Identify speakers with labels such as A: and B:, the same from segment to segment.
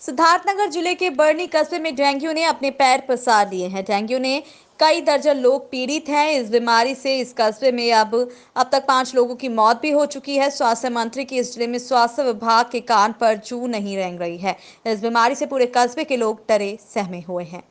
A: सिद्धार्थनगर जिले के बरनी कस्बे में डेंगू ने अपने पैर पसार लिए हैं। डेंगू ने कई दर्जन लोग पीड़ित हैं। इस बीमारी से इस कस्बे में अब तक 5 लोगों की मौत भी हो चुकी है। स्वास्थ्य मंत्री की इस जिले में स्वास्थ्य विभाग के कान पर जू नहीं रेंग रही है। इस बीमारी से पूरे कस्बे के लोग डरे सहमे हुए हैं।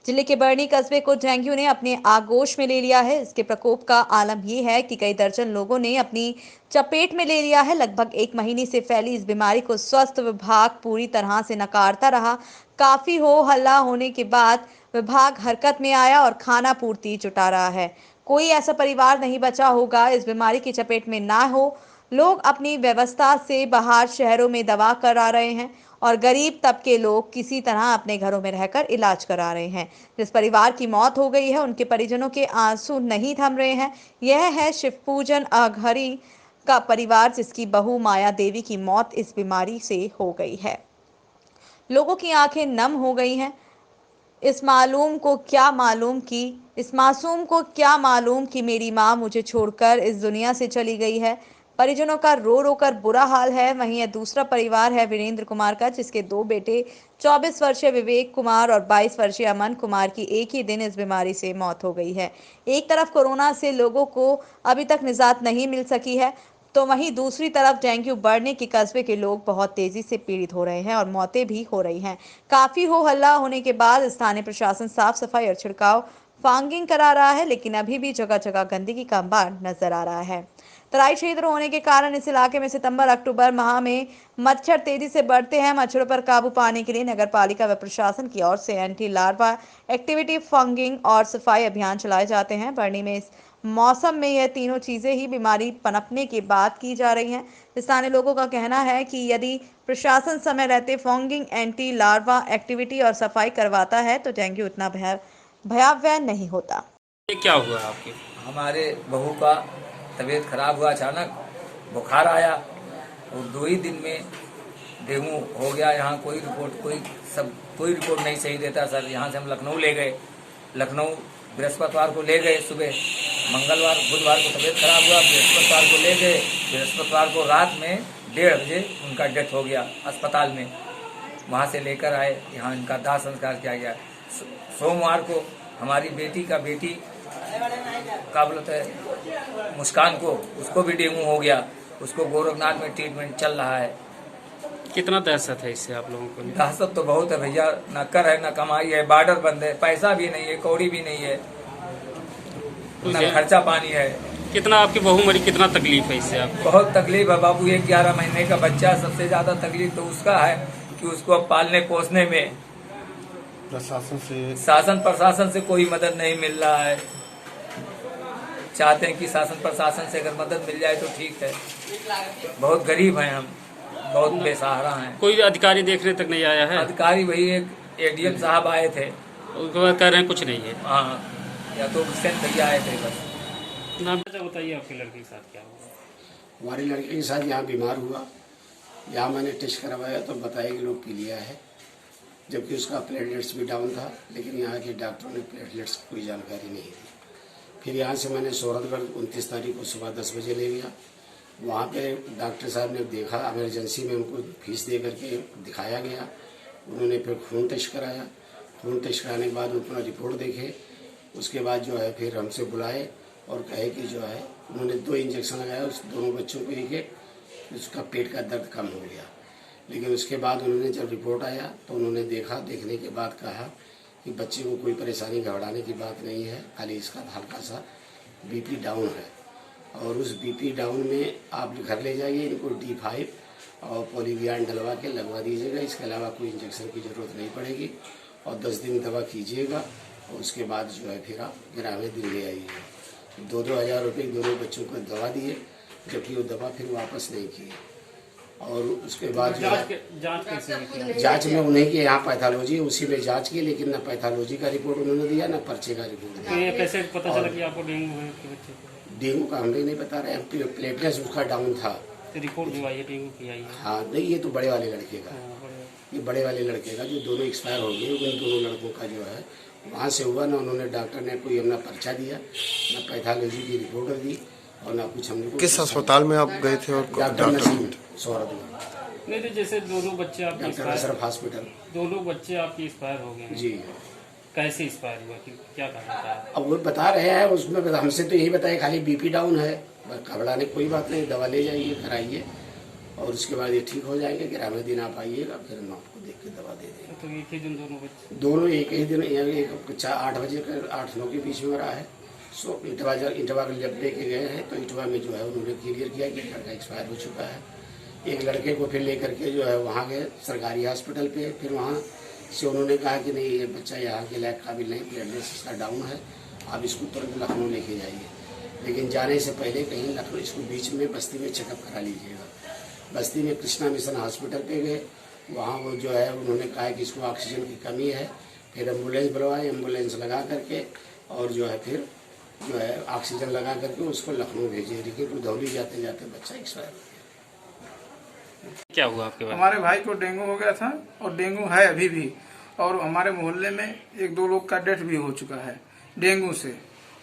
A: जिले के बरनी कस्बे को डेंगू ने अपने आगोश में ले लिया है। इसके प्रकोप का आलम यह है कि कई दर्जन लोगों ने अपनी चपेट में ले लिया है। लगभग 1 महीने से फैली इस बीमारी को स्वास्थ्य विभाग पूरी तरह से नकारता रहा। काफी हो हल्ला होने के बाद विभाग हरकत में आया और खाना पूर्ति जुटा रहा है। कोई ऐसा परिवार नहीं बचा होगा इस बीमारी की चपेट में ना हो। लोग अपनी व्यवस्था से बाहर शहरों में दवा करा रहे हैं और गरीब तबके लोग किसी तरह अपने घरों में रहकर इलाज करा रहे हैं। जिस परिवार की मौत हो गई है उनके परिजनों के आंसू नहीं थम रहे हैं। यह है शिवपूजन अघरी का परिवार, जिसकी बहू माया देवी की मौत इस बीमारी से हो गई है। लोगों की आंखें नम हो गई हैं। इस मासूम को क्या मालूम कि मेरी माँ मुझे छोड़कर इस दुनिया से चली गई है। परिजनों का रो रो कर बुरा हाल है। वहीं यह दूसरा परिवार है वीरेंद्र कुमार का, जिसके 2 बेटे 24 वर्षीय विवेक कुमार और 22 वर्षीय अमन कुमार की एक ही दिन इस बीमारी से मौत हो गई है। एक तरफ कोरोना से लोगों को अभी तक निजात नहीं मिल सकी है, तो वहीं दूसरी तरफ डेंगू बढ़ने के कस्बे के लोग बहुत तेजी से पीड़ित हो रहे हैं और मौतें भी हो रही हैं। काफी हो हल्ला होने के बाद स्थानीय प्रशासन साफ सफाई और छिड़काव फॉगिंग करा रहा है, लेकिन अभी भी जगह जगह गंदगी का अंबार नजर आ रहा है। तराई क्षेत्र होने के कारण इस इलाके में सितंबर अक्टूबर माह में मच्छर तेजी से बढ़ते हैं। मच्छरों पर काबू पाने के लिए नगर पालिका व प्रशासन की ओर से एंटी लार्वा एक्टिविटी, फंगिंग और सफाई अभियान चलाए जाते हैं। बरनी में इस मौसम में यह तीनों चीजें ही बीमारी पनपने के बाद की जा रही हैं। स्थानीय लोगों का कहना है कि यदि प्रशासन समय रहते फॉगिंग, एंटी लार्वा एक्टिविटी और सफाई करवाता है तो डेंगू इतना भयावह नहीं होता।
B: ये क्या हुआ आपके?
C: हमारे बहू का तबीयत खराब हुआ, अचानक बुखार आया और 2 ही दिन में डेंगू हो गया। यहाँ कोई रिपोर्ट नहीं सही देता सर। यहाँ से हम लखनऊ ले गए, लखनऊ बृहस्पतिवार को ले गए सुबह, मंगलवार बुधवार को तबीयत खराब हुआ, बृहस्पतिवार को ले गए, बृहस्पतिवार को रात में 1:30 बजे उनका डेथ हो गया अस्पताल में। वहाँ से लेकर आए, यहाँ इनका दाह संस्कार किया गया। सोमवार को हमारी बेटी का बोलते है मुस्कान को, उसको भी डेंगू हो गया। उसको गोरखनाथ में ट्रीटमेंट चल रहा है।
B: कितना दहशत है इससे आप लोगों को?
C: दहशत तो बहुत है भैया, न कर है न कमाई है, बॉर्डर बंद है, पैसा भी नहीं है, कौड़ी भी नहीं है, न खर्चा पानी है।
B: कितना आपकी बहू मरी, कितना तकलीफ है इससे आपको?
C: बहुत तकलीफ है बाबू। एक 11 महीने का बच्चा, सबसे ज्यादा तकलीफ तो उसका है कि उसको अब पालने पोसने में शासन प्रशासन से कोई मदद नहीं मिल रहा है। चाहते हैं कि शासन प्रशासन से अगर मदद मिल जाए तो ठीक है। बहुत गरीब हैं हम, बहुत बेसहारा हैं।
B: कोई अधिकारी देखने तक नहीं आया है?
C: अधिकारी वही एक एडीएम साहब आए थे,
B: उसके बाद कह रहे हैं कुछ नहीं है।
C: हाँ, या तो हुसैन भैया आए थे बस।
B: नाम बताइए, आपकी लड़की के साथ क्या हुआ?
D: हमारी लड़की के साथ यहाँ बीमार हुआ। यहाँ मैंने टेस्ट करवाया तो बताया कि लोग पीलिया है, जबकि उसका प्लेटलेट्स भी डाउन था, लेकिन यहाँ के डॉक्टरों ने प्लेटलेट्स की कोई जानकारी नहीं दी। फिर यहाँ से मैंने सोहरतगढ़ 29 तारीख को सुबह 10 बजे ले गया। वहाँ पे डॉक्टर साहब ने देखा, इमरजेंसी में उनको फीस दे करके दिखाया गया। उन्होंने फिर खून टेस्ट कराया। खून टेस्ट कराने के बाद अपना रिपोर्ट देखे, उसके बाद जो है फिर हमसे बुलाए और कहे कि जो है उन्होंने 2 इंजेक्शन लगाया उस दोनों बच्चों को एक, उसका पेट का दर्द कम हो गया। लेकिन उसके बाद उन्होंने जब रिपोर्ट आया तो उन्होंने देखने के बाद कहा कि बच्चे को कोई परेशानी, घबराने की बात नहीं है, खाली इसका हल्का सा बीपी डाउन है और उस बीपी डाउन में आप घर ले जाइए, इनको D5 और पॉलीवियान डलवा के लगवा दीजिएगा। इसके अलावा कोई इंजेक्शन की ज़रूरत नहीं पड़ेगी और 10 दिन दवा कीजिएगा और उसके बाद जो है फिर आप ग्रामीण दिन ले आइएगा। 2-2 हज़ार रुपये दोनों बच्चों को दवा दिए, जबकि वो दवा फिर वापस नहीं की। और उसके बाद जांच में उन्हें कि यहाँ पैथोलॉजी, उसी में जांच की, लेकिन न पैथोलॉजी का रिपोर्ट उन्होंने दिया न पर्चे का रिपोर्ट दिया।
B: कैसे पता चला कि आपको डेंगू है?
D: डेंगू का हम भी नहीं बता रहे हैं। प्लेटलेट्स उसका डाउन था,
B: तो रिपोर्ट जो आई है डेंगू की आई है।
D: हाँ नहीं, ये तो बड़े वाले लड़के का,
B: हाँ, बड़े-
D: ये बड़े वाले लड़के का जो दोनों एक्सपायर हो गए, उन दोनों लड़कों का जो है वहाँ से हुआ ना। उन्होंने डॉक्टर ने कोई अपना पर्चा दिया, ना पैथोलॉजी की रिपोर्ट दी और ना कुछ हमने को।
E: किस अस्पताल में आप गए थे और
D: डॉक्टर नसीम सोहरत में,
B: नहीं तो जैसे दोनों बच्चे आपके
D: डॉक्टर
B: एक्सपायर,
D: अशरफ हॉस्पिटल।
B: दोनों बच्चे आपके एक्सपायर हो गए हैं।
D: जी,
B: कैसे एक्सपायर हुआ कि क्या करना था?
D: अब वो बता रहे हैं उसमें, हमसे तो यही बताया खाली बीपी डाउन है, घबराने कोई बात नहीं, दवा ले जाइए कराइए और उसके बाद ये ठीक हो जाएंगे। 11वें दिन आप आइएगा, फिर हम आपको देख के दवा दे देंगे।
B: तो एक ही दिन दोनों बच्चे?
D: दोनों एक ही दिन, एक 8 बजे 8-9 के बीच में मरा है। सो इटवा जब लेके गए हैं तो इटवा में जो है उन्होंने क्लियर किया कि लड़का एक्सपायर हो चुका है। एक लड़के को फिर लेकर के जो है वहाँ गए सरकारी हॉस्पिटल पे, फिर वहाँ से उन्होंने कहा कि नहीं, ये बच्चा यहाँ के लायक काबिल नहीं, प्लेटलेट्स इसका डाउन है, आप इसको तुरंत लखनऊ लेके जाइए। लेकिन जाने से पहले कहीं लखनऊ, इसको बीच में बस्ती में चेकअप करा लीजिएगा। बस्ती में कृष्णा मिशन हॉस्पिटल पे गए, वहाँ वो जो है उन्होंने कहा कि इसको ऑक्सीजन की कमी है। फिर एम्बुलेंस बुलवाई, एम्बुलेंस लगा करके और जो है फिर जो है ऑक्सीजन लगा करके उसको लखनऊ भेजे। लेकिन रुधौली जाते जाते बच्चा एक्सपायर हो गया।
B: क्या हुआ आपके बाद?
F: हमारे भाई को डेंगू हो गया था और डेंगू है अभी भी, और हमारे मोहल्ले में 1-2 लोग का डेथ भी हो चुका है डेंगू से,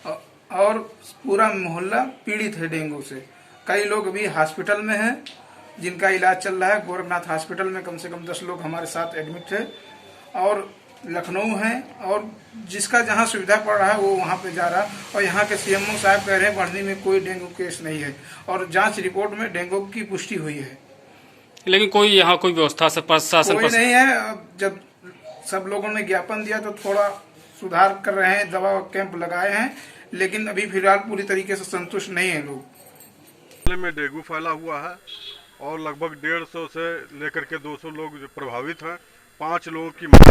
F: और पूरा मोहल्ला पीड़ित है डेंगू से। कई लोग अभी हॉस्पिटल में हैं जिनका इलाज चल रहा है। गोरखनाथ हॉस्पिटल में कम से कम 10 लोग हमारे साथ एडमिट है, और लखनऊ है, और जिसका जहां सुविधा पड़ रहा है वो वहां पे जा रहा है। और यहाँ के सीएमओ साहब कह रहे हैं बढ़नी में कोई डेंगू केस नहीं है, और जांच रिपोर्ट में डेंगू की पुष्टि हुई है।
B: लेकिन कोई यहाँ कोई व्यवस्था से प्रशासन
F: कोई नहीं है। अब जब सब लोगों ने ज्ञापन दिया तो थोड़ा सुधार कर रहे हैं, दवा कैंप लगाए हैं, लेकिन अभी फिलहाल पूरी तरीके से संतुष्ट नहीं है लोग।
G: जिले में डेंगू फैला हुआ है और लगभग 150 से लेकर के 200 लोग जो प्रभावित हैं। 5 लोगों की मौत।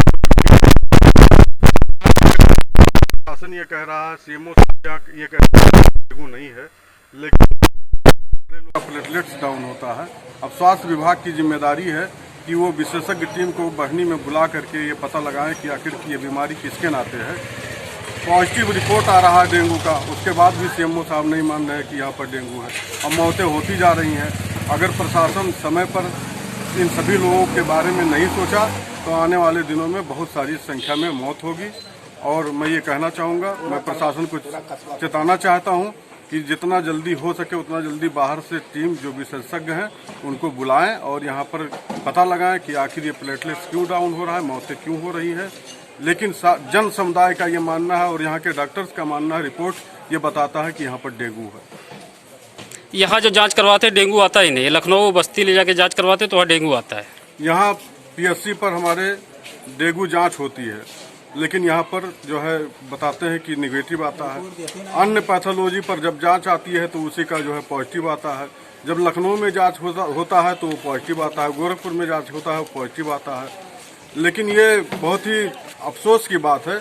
G: शासन ये कह रहा है, सीएमओ ये कह रहा है डेंगू नहीं है, लेकिन प्लेटलेट्स डाउन होता है। अब स्वास्थ्य विभाग की जिम्मेदारी है कि वो विशेषज्ञ टीम को बढ़नी में बुला करके ये पता लगाएं कि आखिर ये बीमारी किसके नाते है। पॉजिटिव रिपोर्ट आ रहा है डेंगू का, उसके बाद भी सीएमओ साहब नहीं मान रहे कि यहाँ पर डेंगू है। अब मौतें होती जा रही हैं। अगर प्रशासन समय पर इन सभी लोगों के बारे में नहीं सोचा तो आने वाले दिनों में बहुत सारी संख्या में मौत होगी। और मैं ये कहना चाहूँगा, मैं प्रशासन को चेताना चाहता हूँ कि जितना जल्दी हो सके उतना जल्दी बाहर से टीम जो विशेषज्ञ हैं उनको बुलाएं और यहाँ पर पता लगाएं कि आखिर ये प्लेटलेट्स क्यों डाउन हो रहा है, मौतें क्यों हो रही हैं। लेकिन जन समुदाय का ये मानना है और यहाँ के डॉक्टर्स का मानना है, रिपोर्ट ये बताता है कि यहाँ पर डेंगू है।
B: यहाँ जो जांच करवाते हैं डेंगू आता ही नहीं है। लखनऊ बस्ती ले जाके जांच करवाते तो वहाँ डेंगू आता है।
G: यहाँ पीएचसी पर हमारे डेंगू जांच होती है, लेकिन यहाँ पर जो है बताते हैं कि निगेटिव आता है। अन्य पैथोलॉजी पर जब जांच आती है तो उसी का जो है पॉजिटिव आता है। जब लखनऊ में जांच होता है तो वो पॉजिटिव आता है, गोरखपुर में जांच होता है वो पॉजिटिव आता है। लेकिन ये बहुत ही अफसोस की बात है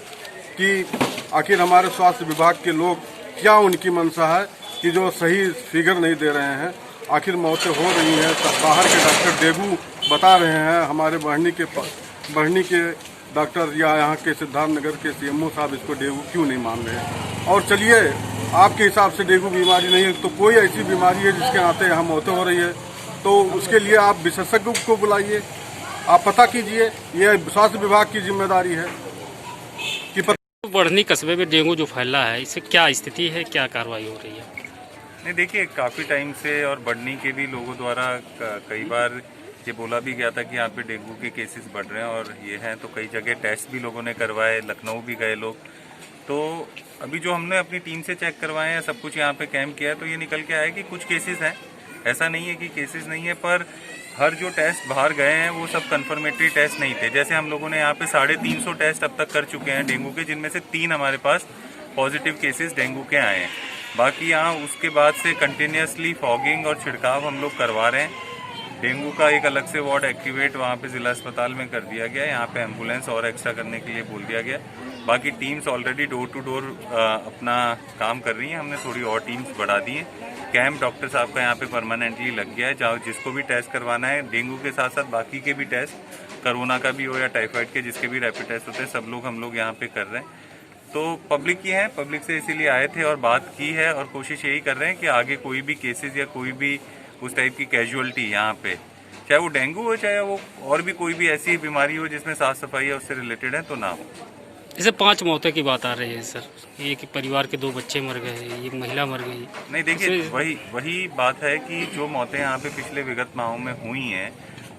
G: कि आखिर हमारे स्वास्थ्य विभाग के लोग, क्या उनकी मंशा है कि जो सही फिगर नहीं दे रहे हैं। आखिर मौतें हो रही हैं, बाहर के डॉक्टर डेंगू बता रहे हैं, हमारे बढ़नी के डॉक्टर या यहाँ के सिद्धार्थनगर के सीएमओ साहब इसको डेंगू क्यों नहीं मान रहे हैं। और चलिए, आपके हिसाब से डेंगू बीमारी नहीं है तो कोई ऐसी बीमारी है जिसके नाते यहाँ मौतें हो रही है, तो उसके लिए आप विशेषज्ञ को बुलाइए, आप पता कीजिए। ये स्वास्थ्य विभाग की जिम्मेदारी है कि
B: बढ़नी कस्बे में डेंगू जो फैला है, इससे क्या स्थिति है, क्या कार्रवाई हो रही है?
H: नहीं, देखिए काफ़ी टाइम से और बढ़नी के भी लोगों द्वारा कई बार ये बोला भी गया था कि यहाँ पे डेंगू के केसेस बढ़ रहे हैं और ये हैं, तो कई जगह टेस्ट भी लोगों ने करवाए, लखनऊ भी गए लोग। तो अभी जो हमने अपनी टीम से चेक करवाए हैं, सब कुछ यहाँ पे कैंप किया है, तो ये निकल के आया कि कुछ केसेस हैं। ऐसा नहीं है कि केसेस नहीं है, पर हर जो टेस्ट बाहर गए हैं वो सब कंफर्मेटरी टेस्ट नहीं थे। जैसे हम लोगों ने यहाँ पे 350 टेस्ट अब तक कर चुके हैं डेंगू के, जिनमें से 3 हमारे पास पॉजिटिव केसेस डेंगू के आए हैं। बाकी यहाँ उसके बाद से कंटिन्यूसली फॉगिंग और छिड़काव हम लोग करवा रहे हैं। डेंगू का एक अलग से वार्ड एक्टिवेट वहाँ पे जिला अस्पताल में कर दिया गया है। यहाँ पे एम्बुलेंस और एक्स्ट्रा करने के लिए बोल दिया गया। बाकी teams already door to door अपना काम कर रही हैं। हमने थोड़ी और टीम्स बढ़ा दी हैं। कैंप डॉक्टर साहब का यहाँ पे परमानेंटली लग गया है, जहाँ जिसको भी टेस्ट करवाना है, डेंगू के साथ साथ बाकी के भी टेस्ट, कोरोना का भी हो या टाइफाइड के, जिसके भी रैपिड टेस्ट होते हैं, सब लोग हम लोग यहाँ पे कर रहे हैं। तो पब्लिक की है, पब्लिक से इसीलिए आए थे और बात की है और कोशिश यही कर रहे हैं कि आगे कोई भी केसेस या कोई भी उस टाइप की कैजुअलिटी यहाँ पे, चाहे वो डेंगू हो चाहे वो और भी कोई भी ऐसी बीमारी हो जिसमें साफ सफाई है उससे रिलेटेड है तो ना हो।
B: जैसे 5 मौतों की बात आ रही है सर, एक परिवार के 2 बच्चे मर गए, एक महिला मर गई।
H: नहीं देखिए, वही बात है कि जो मौतें यहाँ पे पिछले विगत माहों में हुई हैं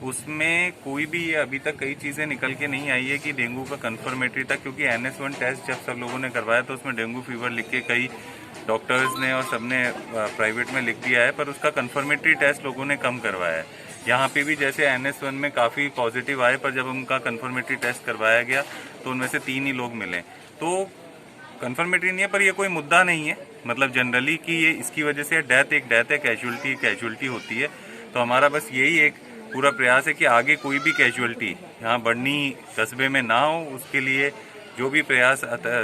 H: उसमें कोई भी ये अभी तक कई चीज़ें निकल के नहीं आई है कि डेंगू का कन्फर्मेटरी था, क्योंकि NS1 टेस्ट जब सब लोगों ने करवाया तो उसमें डेंगू फीवर लिख के कई डॉक्टर्स ने और सबने प्राइवेट में लिख दिया है, पर उसका कन्फर्मेटरी टेस्ट लोगों ने कम करवाया है। यहाँ पे भी जैसे NS1 में काफ़ी पॉजिटिव आए, पर जब उनका कन्फर्मेटरी टेस्ट करवाया गया तो उनमें से 3 ही लोग मिले। तो कन्फर्मेटरी नहीं है, पर ये कोई मुद्दा नहीं है, मतलब जनरली कि ये इसकी वजह से डेथ है, कैजुअलिटी होती है। तो हमारा बस यही एक पूरा प्रयास है कि आगे कोई भी कैजुअलिटी यहाँ बढ़नी कस्बे में ना हो, उसके लिए जो भी प्रयास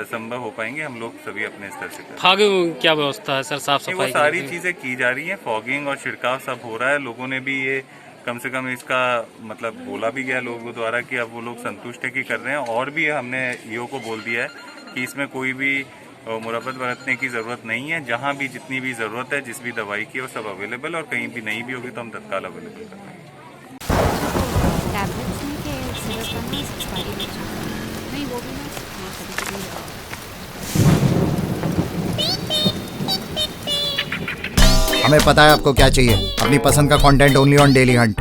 H: संभव हो पाएंगे हम लोग सभी अपने स्तर से करेंगे।
B: आगे क्या व्यवस्था है सर, साफ
H: वो
B: सफाई
H: सारी चीज़ें की जा रही हैं, फॉगिंग और छिड़काव सब हो रहा है। लोगों ने भी ये कम से कम इसका मतलब बोला भी गया लोगों द्वारा कि अब वो लोग संतुष्ट है कि कर रहे हैं, और भी हमने ईओ को बोल दिया है कि इसमें कोई भी मुरब्बत बरतने की ज़रूरत नहीं है। जहाँ भी जितनी भी ज़रूरत है, जिस भी दवाई की, वो सब अवेलेबल, और कहीं भी नहीं भी होगी तो हम तत्काल अवेलेबल कर देंगे।
E: टैबलेट्स नहीं के सिरप का नहीं एक्सपायरी हो जाता नहीं, वो भी ना
I: हमें पता है आपको क्या चाहिए। अपनी पसंद का content only on daily Hunt.